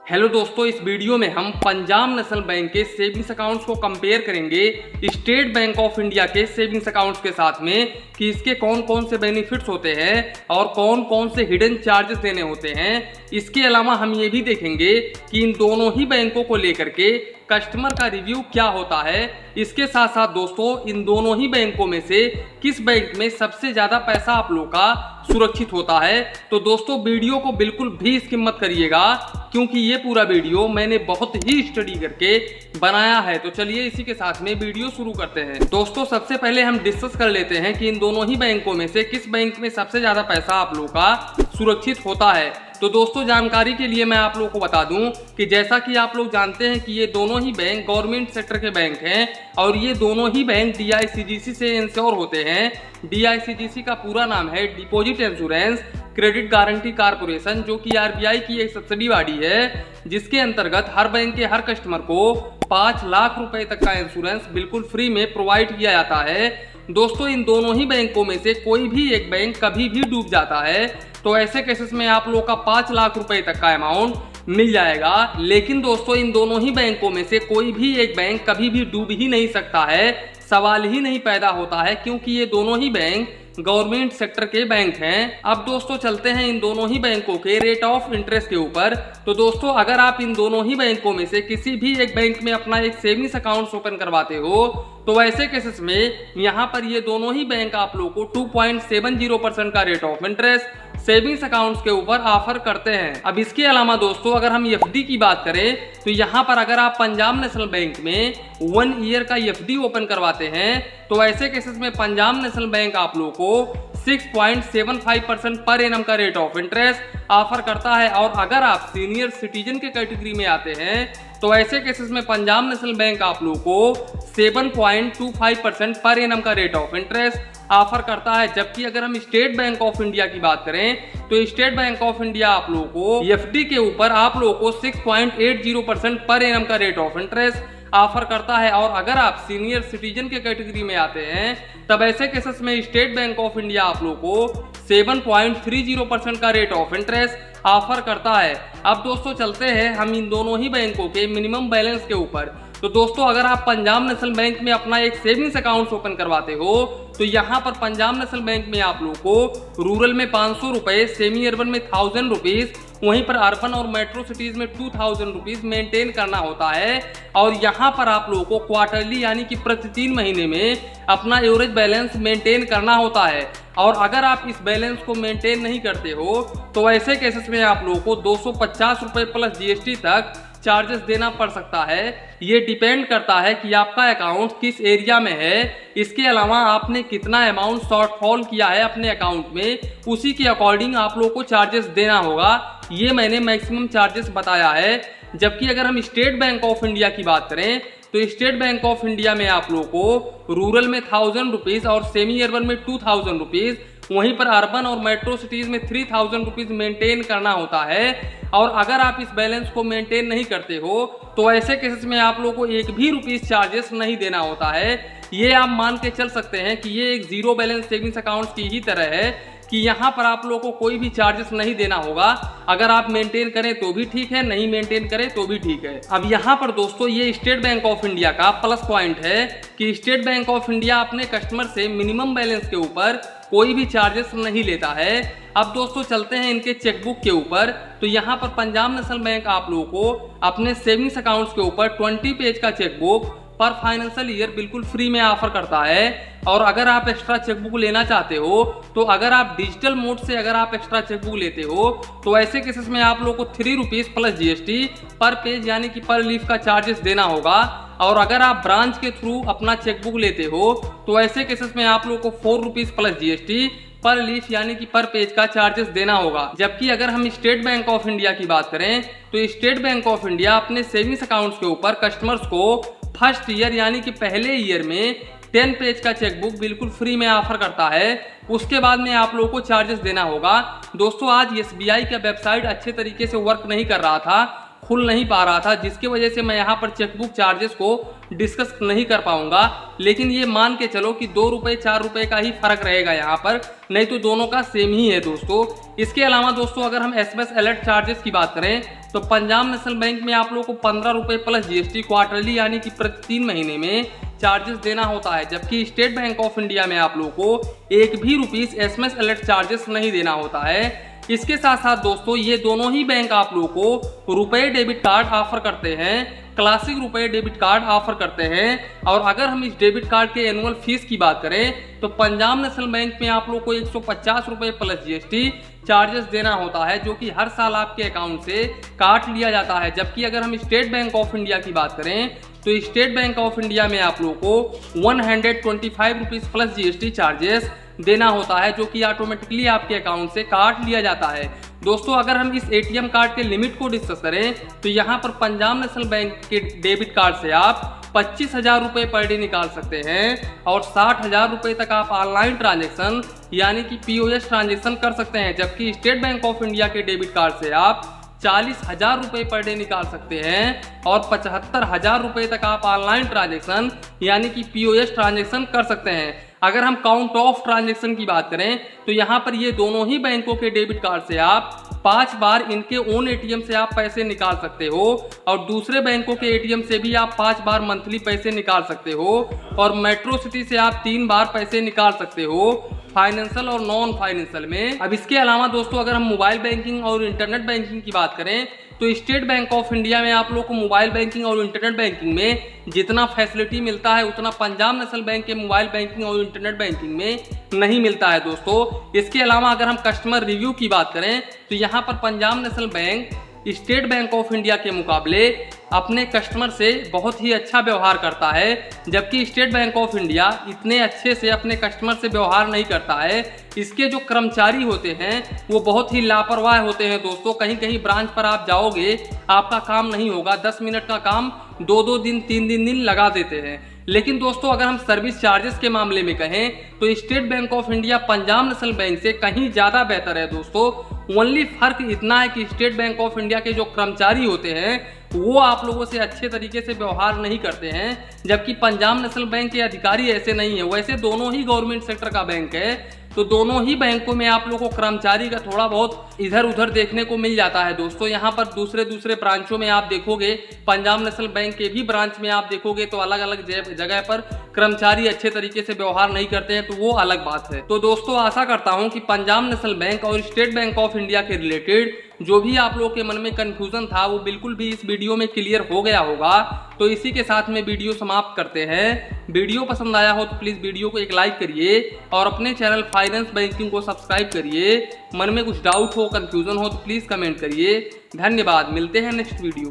Hello दोस्तों, इस video में हम पंजाब नेशनल बैंक के सेविंग्स अकाउंट्स को कंपेयर करेंगे स्टेट बैंक ऑफ इंडिया के सेविंग्स अकाउंट्स के साथ में कि इसके कौन कौन से बेनिफिट्स होते हैं और कौन कौन से हिडन चार्जेस देने होते हैं। इसके अलावा हम ये भी देखेंगे कि इन दोनों ही बैंकों को लेकर के कस्टमर का रिव्यू क्या होता है। इसके साथ साथ दोस्तों, इन दोनों ही बैंकों में से किस बैंक में सबसे ज़्यादा पैसा आप लोग का सुरक्षित होता है। तो दोस्तों, वीडियो को बिल्कुल भी स्किप मत करिएगा क्योंकि ये पूरा वीडियो मैंने बहुत ही स्टडी करके बनाया है। तो चलिए इसी के साथ में वीडियो शुरू करते हैं। दोस्तों, सबसे पहले हम डिस्कस कर लेते हैं कि इन दोनों ही बैंकों में से किस बैंक में सबसे ज़्यादा पैसा आप लोग का सुरक्षित होता है। तो दोस्तों, जानकारी के लिए मैं आप लोगों को बता दूं कि जैसा कि आप लोग जानते हैं कि ये दोनों ही बैंक गवर्नमेंट सेक्टर के बैंक हैं और ये दोनों ही बैंक DICGC से इंश्योर होते हैं। DICGC का पूरा नाम है deposit insurance credit guarantee corporation, जो कि RBI की एक सब्सिडी बॉडी है, जिसके अंतर्गत हर बैंक के हर कस्टमर को 5 लाख रुपए तक का इंश्योरेंस बिल्कुल फ्री में प्रोवाइड किया जाता है। दोस्तों, इन दोनों ही बैंकों में से कोई भी एक बैंक कभी भी डूब जाता है तो ऐसे केसेस में आप लोग का 5 लाख रुपए तक का अमाउंट मिल जाएगा। लेकिन दोस्तों, इन दोनों ही बैंकों में से कोई भी एक बैंक कभी भी डूब ही नहीं सकता है, सवाल ही नहीं पैदा होता है, क्योंकि ये दोनों ही बैंक गवर्नमेंट सेक्टर के बैंक हैं। अब दोस्तों चलते हैं इन दोनों ही बैंकों के रेट ऑफ इंटरेस्ट के ऊपर। तो दोस्तों, अगर आप इन दोनों ही बैंकों में से किसी भी एक बैंक में अपना एक सेविंग्स अकाउंट ओपन करवाते हो तो ऐसे केसेस में यहाँ पर ये दोनों ही बैंक आप लोग को 2.70% का rate of interest savings accounts के ऊपर ऑफर करते हैं। अब इसके अलावा दोस्तों, अगर हम FD की बात करें तो यहाँ पर अगर आप पंजाब नेशनल बैंक में 1 ईयर का FD ओपन करवाते हैं तो ऐसे केसेस में पंजाब नेशनल बैंक आप लोग को 6.75% पर एनम का रेट ऑफ इंटरेस्ट ऑफर करता है। और अगर आप सीनियर सिटीजन के कैटेगरी में आते हैं तो ऐसे केसेस में पंजाब नेशनल बैंक आप लोग को 7.25% पर एनम का रेट ऑफ इंटरेस्ट ऑफर करता है। जबकि अगर हम स्टेट बैंक ऑफ इंडिया की बात करें तो स्टेट बैंक ऑफ इंडिया आप लोगों को FD के ऊपर आप लोगों को 6.80% पर एनम का रेट ऑफ इंटरेस्ट ऑफर करता है। और अगर आप सीनियर सिटीजन के कैटेगरी में आते हैं तब ऐसे केसेस में स्टेट बैंक ऑफ इंडिया आप लोगों को 7.30% का रेट ऑफ इंटरेस्ट ऑफर करता है। अब दोस्तों चलते हैं हम इन दोनों ही बैंकों के मिनिमम बैलेंस के ऊपर। तो दोस्तों, अगर आप पंजाब नेशनल बैंक में अपना एक सेविंग्स अकाउंट ओपन करवाते हो तो यहाँ पर पंजाब नेशनल बैंक में आप लोग को रूरल में 500 रुपये, सेमी अर्बन में 1000 रुपीज़, वहीं पर अर्बन और मेट्रो सिटीज़ में 2000 रुपीज़ मेंटेन करना होता है। और यहाँ पर आप लोगों को क्वार्टरली यानी कि प्रति 3 महीने में अपना एवरेज बैलेंस मेंटेन करना होता है। और अगर आप इस बैलेंस को मेंटेन नहीं करते हो तो ऐसे केसेस में आप लोगों को 250 रुपये प्लस GST तक चार्जेस देना पड़ सकता है। ये डिपेंड करता है कि आपका अकाउंट किस एरिया में है। इसके अलावा आपने कितना अमाउंट शॉर्टफॉल किया है अपने अकाउंट में, उसी के अकॉर्डिंग आप लोगों को चार्जेस देना होगा। ये मैंने मैक्सिमम चार्जेस बताया है। जबकि अगर हम स्टेट बैंक ऑफ इंडिया की बात करें तो स्टेट बैंक ऑफ इंडिया में आप लोगों को रूरल में 1000 रुपीज़ और सेमी अर्बन में 2000 रुपीज़, वहीं पर अर्बन और मेट्रो सिटीज़ में 3000 रुपीज़ मेंटेन करना होता है। और अगर आप इस बैलेंस को मेंटेन नहीं करते हो तो ऐसे केसेस में आप लोगों को एक भी रुपीज़ चार्जेस नहीं देना होता है। ये आप मान के चल सकते हैं कि ये एक जीरो बैलेंस सेविंग्स अकाउंट की ही तरह है कि यहाँ पर आप लोगों को कोई भी चार्जेस नहीं देना होगा। अगर आप मेंटेन करें तो भी ठीक है, नहीं मेंटेन करें तो भी ठीक है। अब यहाँ पर दोस्तों, ये स्टेट बैंक ऑफ इंडिया का प्लस पॉइंट है कि स्टेट बैंक ऑफ इंडिया अपने कस्टमर से मिनिमम बैलेंस के ऊपर कोई भी चार्जेस नहीं लेता है। अब दोस्तों चलते हैं इनके चेकबुक के ऊपर। तो यहाँ पर पंजाब नेशनल बैंक आप लोगों को अपने सेविंग्स अकाउंट्स के ऊपर 20 पेज का चेकबुक पर फाइनेंशियल ईयर बिल्कुल फ्री में ऑफर करता है। और अगर आप एक्स्ट्रा चेकबुक लेना चाहते हो तो अगर आप डिजिटल मोड से अगर आप एक्स्ट्रा चेकबुक लेते हो तो ऐसे केसेस में आप लोगों को 3 रुपीज़ प्लस GST पर पेज यानी कि पर लीफ का चार्जेस देना होगा। और अगर आप ब्रांच के थ्रू अपना चेकबुक लेते हो तो ऐसे केसेस में आप लोगों को 4 रुपीज़ प्लस GST पर लीफ यानी कि पर पेज का चार्जेस देना होगा। जबकि अगर हम स्टेट बैंक ऑफ इंडिया की बात करें तो स्टेट बैंक ऑफ इंडिया अपने सेविंग्स अकाउंट्स के ऊपर कस्टमर्स को फर्स्ट ईयर यानी कि पहले ईयर में 10 पेज का चेकबुक बिल्कुल फ्री में ऑफर करता है। उसके बाद में आप लोगों को चार्जेस देना होगा। दोस्तों, आज SBI का वेबसाइट अच्छे तरीके से वर्क नहीं कर रहा था, खुल नहीं पा रहा था, जिसकी वजह से मैं यहाँ पर चेकबुक चार्जेस को डिस्कस नहीं कर पाऊंगा। लेकिन ये मान के चलो कि 2 रुपये 4 रुपये का ही फर्क रहेगा यहाँ पर, नहीं तो दोनों का सेम ही है दोस्तों। इसके अलावा दोस्तों अगर हम SMS अलर्ट चार्जेस की बात करें तो पंजाब नेशनल बैंक में आप लोगों को 15 रुपये प्लस जीएसटी क्वार्टरली यानी कि प्रति 3 महीने में चार्जेस देना होता है, जबकि स्टेट बैंक ऑफ इंडिया में आप लोगों को एक भी रुपीस एसएमएस अलर्ट चार्जेस नहीं देना होता है। इसके साथ साथ दोस्तों ये दोनों ही बैंक आप लोगों को रुपए डेबिट कार्ड ऑफर करते हैं, क्लासिक रुपए डेबिट कार्ड ऑफर करते हैं। और अगर हम इस डेबिट कार्ड के एनुअल फीस की बात करें तो पंजाब नेशनल बैंक में आप लोग को 150 रुपये प्लस जीएसटी चार्जेस देना होता है, जो कि हर साल आपके अकाउंट से काट लिया जाता है। जबकि अगर हम स्टेट बैंक ऑफ इंडिया की बात करें तो स्टेट बैंक ऑफ इंडिया में आप लोगों को 125 रुपीज प्लस जीएसटी चार्जेस देना होता है, जो कि ऑटोमेटिकली आपके अकाउंट से काट लिया जाता है। दोस्तों अगर हम इस एटीएम कार्ड के लिमिट को डिस्कस करें तो यहाँ पर पंजाब नेशनल बैंक के डेबिट कार्ड से आप 25,000 रुपये पर डे निकाल सकते हैं और 60,000 रुपये तक आप ऑनलाइन ट्रांजैक्शन यानी कि पीओएस ट्रांजैक्शन कर सकते हैं। जबकि स्टेट बैंक ऑफ इंडिया के डेबिट कार्ड से आप 40,000 रुपये पर डे निकाल सकते हैं और 75,000 रुपये तक आप ऑनलाइन ट्रांजैक्शन यानी कि पीओएस ट्रांजैक्शन कर सकते हैं। अगर हम काउंट ऑफ ट्रांजैक्शन की बात करें तो यहाँ पर ये दोनों ही बैंकों के डेबिट कार्ड से आप 5 बार इनके ओन एटीएम से आप पैसे निकाल सकते हो और दूसरे बैंकों के एटीएम से भी आप 5 बार मंथली पैसे निकाल सकते हो और मेट्रो सिटी से आप 3 बार पैसे निकाल सकते हो फाइनेंशियल और नॉन फाइनेंशियल में। अब इसके अलावा दोस्तों अगर हम मोबाइल बैंकिंग और इंटरनेट बैंकिंग की बात करें तो स्टेट बैंक ऑफ इंडिया में आप लोग को मोबाइल बैंकिंग और इंटरनेट बैंकिंग में जितना फैसिलिटी मिलता है उतना पंजाब नेशनल बैंक के मोबाइल बैंकिंग और इंटरनेट बैंकिंग में नहीं मिलता है दोस्तों। इसके अलावा अगर हम कस्टमर रिव्यू की बात करें तो यहाँ पर Punjab national bank state bank of India के मुकाबले अपने कस्टमर से बहुत ही अच्छा व्यवहार करता है, जबकि स्टेट बैंक ऑफ इंडिया इतने अच्छे से अपने कस्टमर से व्यवहार नहीं करता है। इसके जो कर्मचारी होते हैं वो बहुत ही लापरवाह होते हैं दोस्तों। कहीं कहीं ब्रांच पर आप जाओगे आपका काम नहीं होगा, 10 मिनट का काम 2-2 दिन 3 दिन लगा देते हैं। लेकिन दोस्तों अगर हम सर्विस चार्जेस के मामले में कहें तो state bank of India Punjab national bank से कहीं ज़्यादा बेहतर है दोस्तों। ओनली फर्क इतना है कि स्टेट बैंक ऑफ इंडिया के जो कर्मचारी होते हैं वो आप लोगों से अच्छे तरीके से व्यवहार नहीं करते हैं, जबकि पंजाब नेशनल बैंक के अधिकारी ऐसे नहीं है। वैसे दोनों ही गवर्नमेंट सेक्टर का बैंक है तो दोनों ही बैंकों में आप लोगों को कर्मचारी का थोड़ा बहुत इधर उधर देखने को मिल जाता है दोस्तों। यहाँ पर दूसरे ब्रांचों में आप देखोगे, पंजाब नेशनल बैंक के भी ब्रांच में आप देखोगे तो अलग अलग जगह पर कर्मचारी अच्छे तरीके से व्यवहार नहीं करते हैं, तो वो अलग बात है। तो दोस्तों आशा करता हूँ कि पंजाब नेशनल बैंक और स्टेट बैंक ऑफ इंडिया के रिलेटेड जो भी आप लोगों के मन में कंफ्यूजन था वो बिल्कुल भी इस वीडियो में क्लियर हो गया होगा। तो इसी के साथ में वीडियो समाप्त करते हैं। वीडियो पसंद आया हो तो प्लीज़ वीडियो को एक लाइक करिए और अपने चैनल फाइनेंस बैंकिंग को सब्सक्राइब करिए। मन में कुछ डाउट हो, कंफ्यूजन हो तो प्लीज़ कमेंट करिए। धन्यवाद, मिलते हैं नेक्स्ट वीडियो।